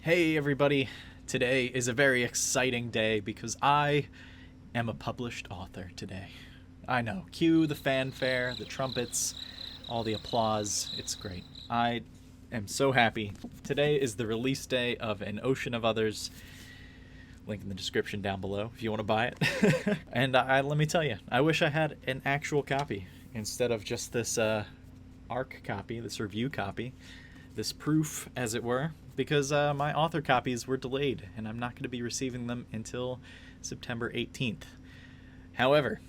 Hey everybody, today is a very exciting day because I am a published author today. I know, cue the fanfare, the trumpets, all the applause, it's great. I am so happy. Today is the release day of An Ocean of Others, link in the description down below if you want to buy it. And let me tell you, I wish I had an actual copy instead of just this ARC copy, this review copy, this proof, as it were, because my author copies were delayed, and I'm not going to be receiving them until September 18th. However,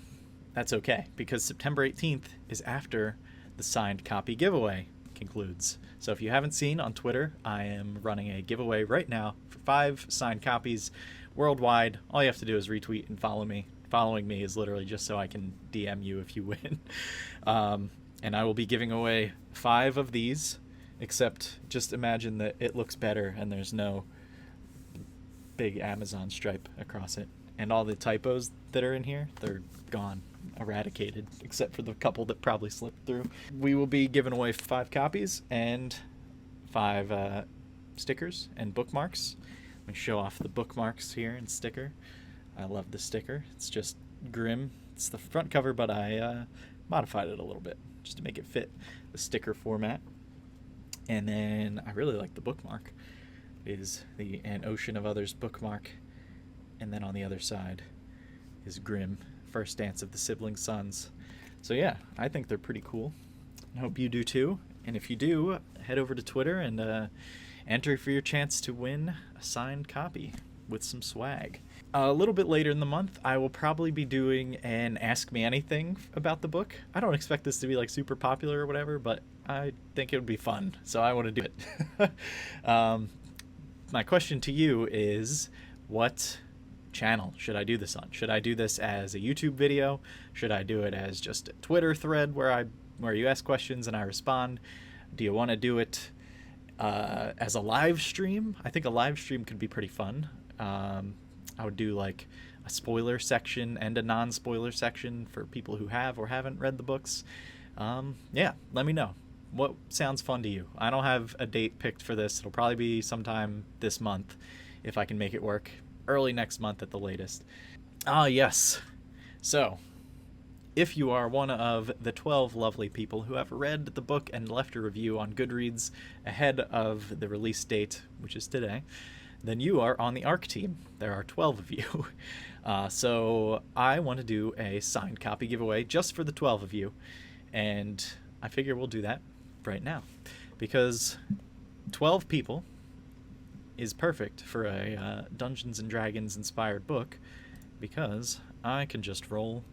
that's okay, because September 18th is after the signed copy giveaway concludes. So if you haven't seen on Twitter, I am running a giveaway right now for 5 signed copies worldwide. All you have to do is retweet and follow me. Following me is literally just so I can DM you if you win. And I will be giving away 5 of these, except just imagine that it looks better and there's no big Amazon stripe across it. And all the typos that are in here, they're gone, eradicated, except for the couple that probably slipped through. We will be giving away 5 copies and 5 stickers and bookmarks. Let me show off the bookmarks here and sticker. I love the sticker. It's just Grimm. It's the front cover, but I modified it a little bit just to make it fit the sticker format. And then I really like the bookmark. It is the An Ocean of Others bookmark. And then on the other side is Grimm, First Dance of the Sibling Sons. So yeah, I think they're pretty cool. I hope you do too. And if you do, head over to Twitter and enter for your chance to win a signed copy with some swag. A little bit later in the month, I will probably be doing an Ask Me Anything about the book. I don't expect this to be like super popular or whatever, but I think it would be fun, so I want to do it. My question to you is, what channel should I do this on? Should I do this as a YouTube video? Should I do it as just a Twitter thread where you ask questions and I respond? Do you want to do it as a live stream? I think a live stream could be pretty fun. I would do like a spoiler section and a non-spoiler section for people who have or haven't read the books. Yeah, let me know. What sounds fun to you? I don't have a date picked for this. It'll probably be sometime this month if I can make it work. Early next month at the latest. Ah, yes. So, if you are one of the 12 lovely people who have read the book and left a review on Goodreads ahead of the release date, which is today, then you are on the ARC team. There are 12 of you. So I want to do a signed copy giveaway just for the 12 of you. And I figure we'll do that right now. Because 12 people is perfect for a Dungeons & Dragons inspired book. Because I can just roll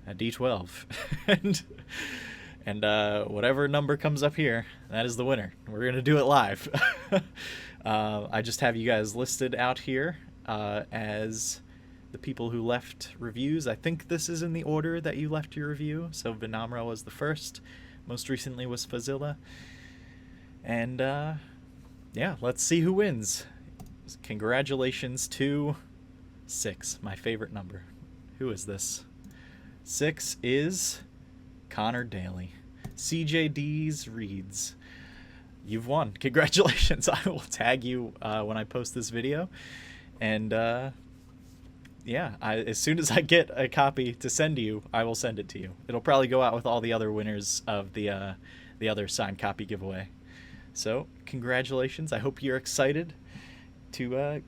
a d12. and whatever number comes up here, that is the winner. We're going to do it live. I just have you guys listed out here as the people who left reviews. I think this is in the order that you left your review. So Vinamra was the first. Most recently was Fazilla. And yeah, let's see who wins. Congratulations to 6, my favorite number. Who is this? 6 is Connor Daly. CJD's Reads. You've won. Congratulations. I will tag you when I post this video. And yeah, as soon as I get a copy to send to you, I will send it to you. It'll probably go out with all the other winners of the other signed copy giveaway. So congratulations. I hope you're excited to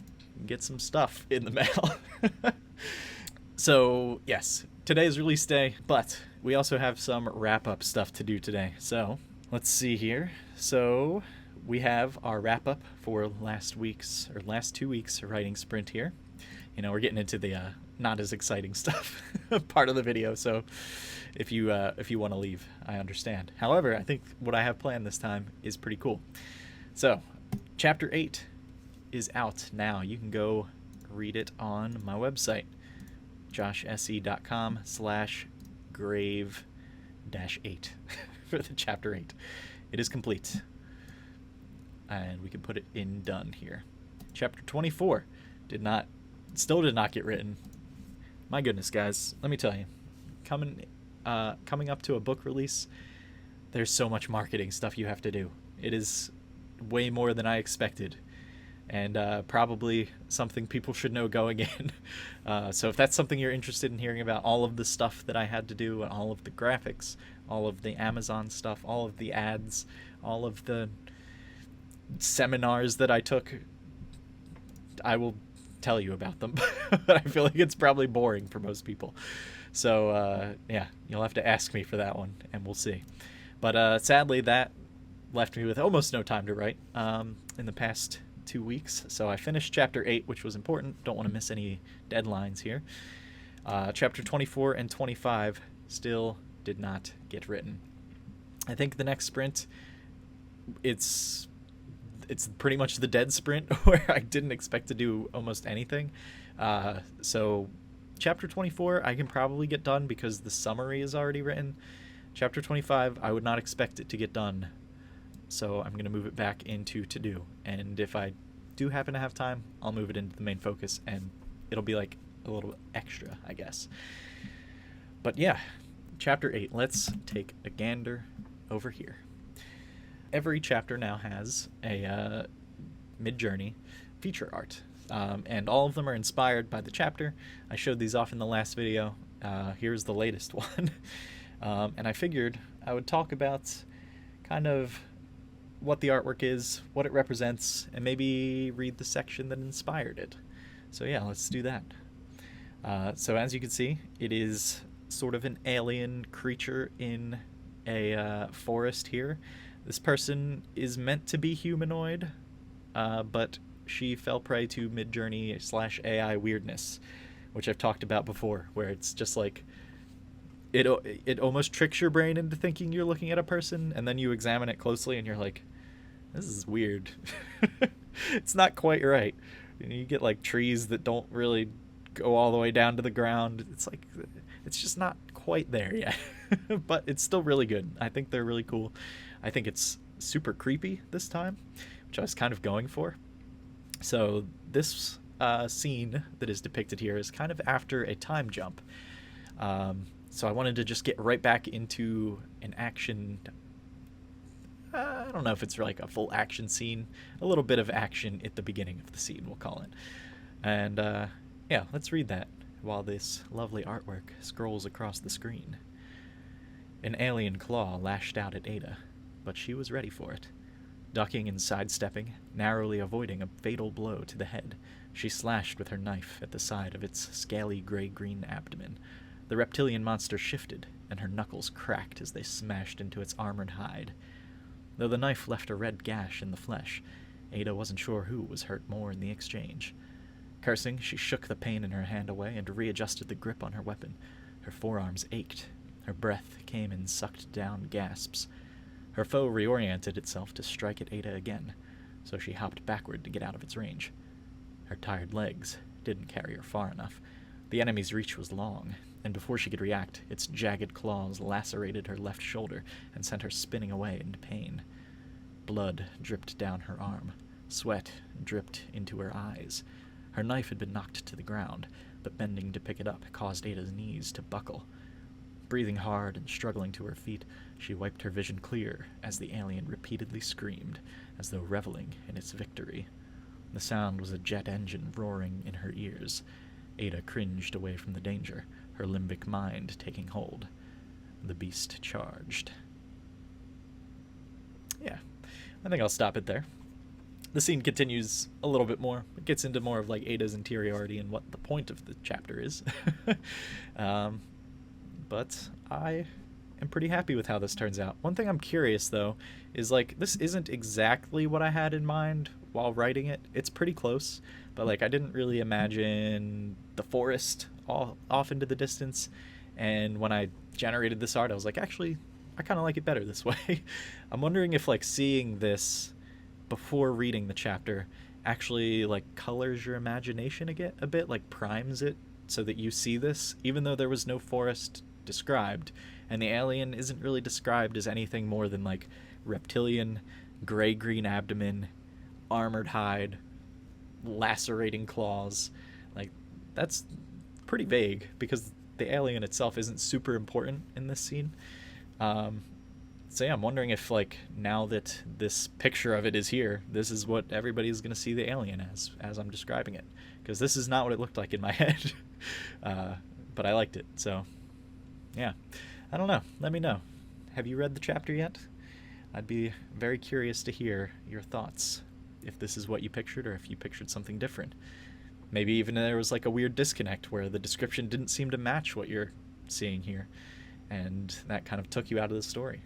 get some stuff in the mail. So yes, today is release day, but we also have some wrap-up stuff to do today. So let's see here. So we have our wrap-up for last 2 weeks writing sprint here. You know, we're getting into the not as exciting stuff part of the video, so if you want to leave, I understand. However, I think what I have planned this time is pretty cool. So chapter 8 is out now. You can go read it on my website, joshse.com/grave-8 for the chapter 8. It is complete. And we can put it in done here. Chapter 24 still did not get written. My goodness, guys, let me tell you. Coming up to a book release, there's so much marketing stuff you have to do. It is way more than I expected. and probably something people should know going in. So if that's something you're interested in hearing about, all of the stuff that I had to do, all of the graphics, all of the Amazon stuff, all of the ads, all of the seminars that I took, I will tell you about them. But I feel like it's probably boring for most people. So yeah, you'll have to ask me for that one, and we'll see. But sadly, that left me with almost no time to write in the past 2 weeks. So I finished chapter 8, which was important. Don't want to miss any deadlines here. Chapter 24 and 25 still did not get written. I think the next sprint, it's pretty much the dead sprint where I didn't expect to do almost anything. So chapter 24 I can probably get done because the summary is already written. Chapter 25 I would not expect it to get done, so I'm going to move it back into to do. And if I do happen to have time, I'll move it into the main focus, and it'll be like a little extra, I guess. But yeah, chapter 8, let's take a gander over here. Every chapter now has a Midjourney feature art, and all of them are inspired by the chapter. I showed these off in the last video. Here's the latest one. And I figured I would talk about kind of what the artwork is, what it represents, and maybe read the section that inspired it. So yeah, let's do that. So as you can see, it is sort of an alien creature in a forest here. This person is meant to be humanoid, but she fell prey to Midjourney / AI weirdness, which I've talked about before, where it's just like it almost tricks your brain into thinking you're looking at a person, and then you examine it closely and you're like, this is weird. It's not quite right. You get like trees that don't really go all the way down to the ground. It's like, it's just not quite there yet. But it's still really good. I think they're really cool. I think it's super creepy this time, which I was kind of going for. So this scene that is depicted here is kind of after a time jump. So I wanted to just get right back into an action. I don't know if it's like a full action scene. A little bit of action at the beginning of the scene, we'll call it. And yeah, let's read that while this lovely artwork scrolls across the screen. An alien claw lashed out at Ada, but she was ready for it. Ducking and sidestepping, narrowly avoiding a fatal blow to the head, she slashed with her knife at the side of its scaly gray-green abdomen. The reptilian monster shifted, and her knuckles cracked as they smashed into its armored hide. Though the knife left a red gash in the flesh, Ada wasn't sure who was hurt more in the exchange. Cursing, she shook the pain in her hand away and readjusted the grip on her weapon. Her forearms ached. Her breath came in sucked down gasps. Her foe reoriented itself to strike at Ada again, so she hopped backward to get out of its range. Her tired legs didn't carry her far enough. The enemy's reach was long, and before she could react, its jagged claws lacerated her left shoulder and sent her spinning away in pain. Blood dripped down her arm. Sweat dripped into her eyes. Her knife had been knocked to the ground, but bending to pick it up caused Ada's knees to buckle. Breathing hard and struggling to her feet, she wiped her vision clear as the alien repeatedly screamed, as though reveling in its victory. The sound was a jet engine roaring in her ears. Ada cringed away from the danger, her limbic mind taking hold. The beast charged. Yeah, I think I'll stop it there. The scene continues a little bit more. It gets into more of like Ada's interiority and what the point of the chapter is. But I am pretty happy with how this turns out. One thing I'm curious, though, is like this isn't exactly what I had in mind while writing it. It's pretty close, but like I didn't really imagine the forest all off into the distance. And when I generated this art, I was like, actually, I kind of like it better this way. I'm wondering if like seeing this before reading the chapter actually like colors your imagination a bit, like primes it so that you see this, even though there was no forest described, and the alien isn't really described as anything more than like reptilian, gray-green abdomen, armored hide, lacerating claws. Like, that's pretty vague because the alien itself isn't super important in this scene. So yeah, I'm wondering if, like, now that this picture of it is here, this is what everybody's gonna see the alien as I'm describing it, because this is not what it looked like in my head. uh, but I liked it. So yeah, I don't know. Let me know. Have you read the chapter yet? I'd be very curious to hear your thoughts. If this is what you pictured, or if you pictured something different. Maybe even there was like a weird disconnect where the description didn't seem to match what you're seeing here, and that kind of took you out of the story.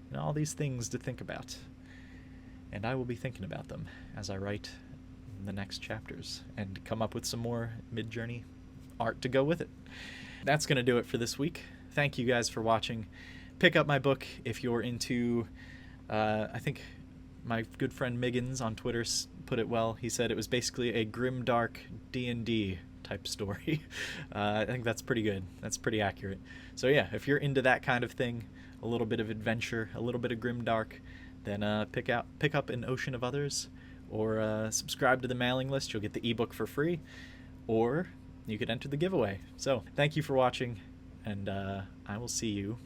And all these things to think about. And I will be thinking about them as I write the next chapters and come up with some more Midjourney art to go with it. That's going to do it for this week. Thank you guys for watching. Pick up my book if you're into, I think my good friend Miggins on Twitter put it well. He said it was basically a grimdark D&D type story. I think that's pretty good. That's pretty accurate. So yeah, if you're into that kind of thing, a little bit of adventure, a little bit of grimdark, then pick up An Ocean of Others, or subscribe to the mailing list. You'll get the ebook for free, or you could enter the giveaway. So thank you for watching, and I will see you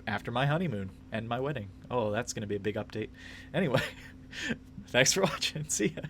after my honeymoon and my wedding. Oh, that's going to be a big update. Anyway, thanks for watching. See ya.